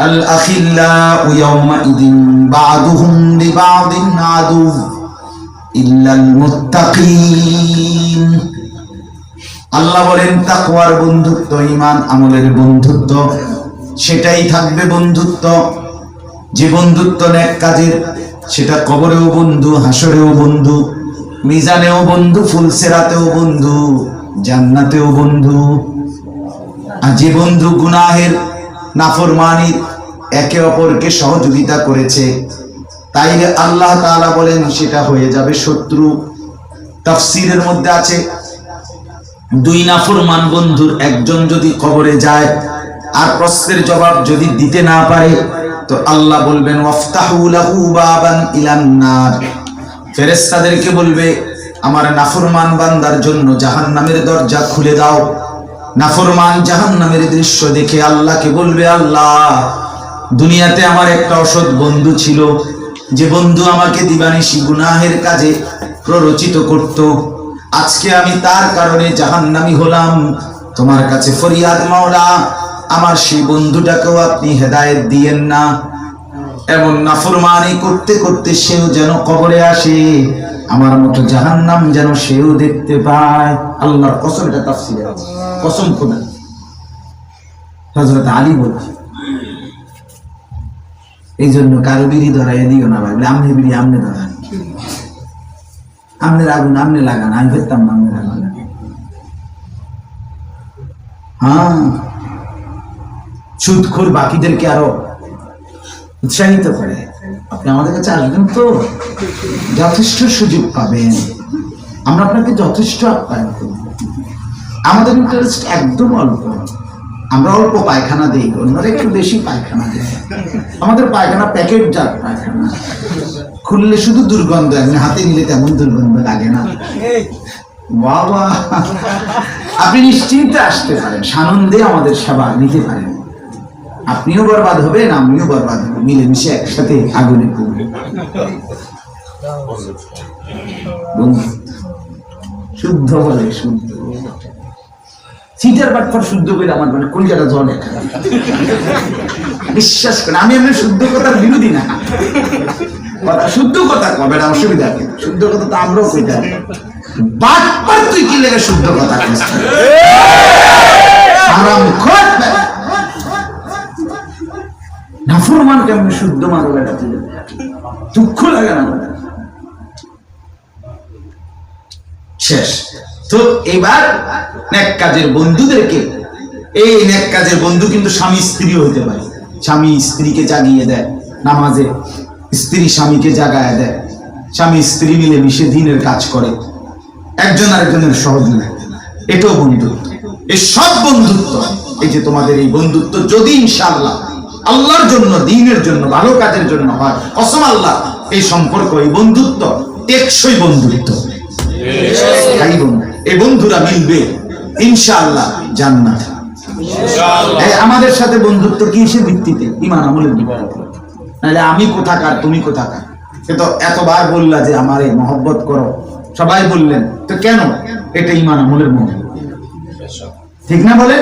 আল আখিল্লাউ ইয়াওমাইদিন বা'দুহুম লিবা'দিন আদু ইল্লাল মুত্তাকিন। আল্লাহ বলেন তাকওয়ার বন্ধুত্ব, ঈমান আমলের বন্ধুত্ব, সেটাই থাকবে বন্ধুত্ব। যে বন্ধুত্ব নেক কাজের, সেটা কবরেও বন্ধু, হাসরেও বন্ধু, মিজানেও বন্ধু, ফুলসেরাতেও বন্ধু, জান্নাতেও বন্ধু। আর যে বন্ধু গুনাহের, নাফরমানির, একে অপরকে সহযোগিতা করেছে, তাইলে আল্লাহ তাআলা বলেন সেটা হয়ে যাবে শত্রু। তাফসীরের মধ্যে আছে, দুই নাফরমান বন্ধুর একজন যদি কবরে যায় আর প্রশ্নের জবাব যদি দিতে না পারে, তো আল্লাহ বলবেন ওয়াফতাহু লাহু বাবান ইলান নার। ফেরেশতাদেরকে বলবে আমার নাফরমান বান্দার জন্য জাহান্নামের দরজা খুলে দাও। নাফরমান জাহান্নামের দৃশ্য দেখে আল্লাহকে বলবে, আল্লাহ, দুনিয়াতে আমার একটা অসৎ বন্ধু ছিল, যে বন্ধু আমাকে দিবানিশি গুনাহের কাজে প্ররোচিত করত। আজকে আমি তার কারণে জাহান্নামী হলাম। তোমার কাছে ফরিয়াদ মাওলা, আমার সেই বন্ধুটাকেও আপনি হেদায়েত দিয়েন না। এমন নাফরমানি করতে করতে সেও যেন কবরে আসে, আমার মতো জাহান্নাম যেন সেও দেখতে পায়। আল্লাহর কসম, এটা তাফসীরে আছে, কসম খোদা। হযরত আলী বলছে, এই জন্য কারো বিড়ি ধরাই দিও না ভাই, আমনে বিড়ি আমনে ধরান, আমনের আগুন আমনে লাগান, আমি ফেরতাম না আমনে লাগান। হ্যাঁ, সুদখোর বাকিদেরকে আরো উৎসাহিত করে, আপনি আমাদের কাছে আসবেন তো যথেষ্ট সুযোগ পাবেন, আমরা আপনাকে যথেষ্ট আপ্যায়ন করব। আমাদের ইন্টারেস্ট একদম অল্প, আমরা অল্প পায়খানা দিই, অন্যরা একটু বেশি পায়খানা দেয়। আমাদের পায়খানা প্যাকেট জাত পায়খানা, খুললে শুধু দুর্গন্ধ, এমনি হাতে নিলে তেমন দুর্গন্ধ লাগে না। বাবা, আপনি নিশ্চিন্তে আসতে পারেন, সানন্দে আমাদের সেবা নিতে পারেন। আপনিও বরবাদ হবেন, আমিও বরবাদ হব, মিলেমিশে একসাথে আগুনে পড়বে। শুদ্ধ বলে শুদ্ধ, সিটার বাটফার শুদ্ধ বলে আমার মানে কলিজাটা জলে। বিশ্বাস করেন, আমি এমনি শুদ্ধ কথার বিরোধী না, কথা শুদ্ধ কথা কবে না, অসুবিধা কি? শুদ্ধ কথা তো আমরাও কইতে পারি। বাটপার তুই কি লেগে শুদ্ধ কথা কইছিস? হারামখোর নাফরমান কেমন শুদ্ধ মারো বেটা, দুঃখ লাগে না? শেষ তো। এবার নেক কাজের বন্ধুদেরকে, এই নেক কাজের বন্ধু কিন্তু স্বামী স্ত্রী হইতে পারে। স্বামী স্ত্রীকে জাগিয়ে দেয় নামাজে, স্ত্রী স্বামীকে জাগায় দেয়, স্বামী স্ত্রী মিলে মিশে দিনের কাজ করে, একজন আরেকজনের সহযোগিতা, এটাও বন্ধুত্ব। এই সব বন্ধুত্ব, এই যে তোমাদের এই বন্ধুত্ব যদি ইনশাআল্লাহ আল্লাহর জন্য, দ্বীনের জন্য, ভালো কাজের জন্য হয়, কসম আল্লাহ, এই সম্পর্ক, এই বন্ধুত্ব টেকসই বন্ধুত্ব। এই বন্ধুরা মিলবে ইনশাআল্লাহ জান্নাত। আমাদের সাথে বন্ধুত্ব কিসের ভিত্তিতে? ঈমান আমলের ভিত্তিতে। নাহলে আমি কোথাকার, তুমি কোথাকার, সে তো এতবার বললা যে আমারে মহব্বত করো, সবাই বললেন, তো কেন? এটা ঈমান আমলের মধ্যে, ঠিক না বলে?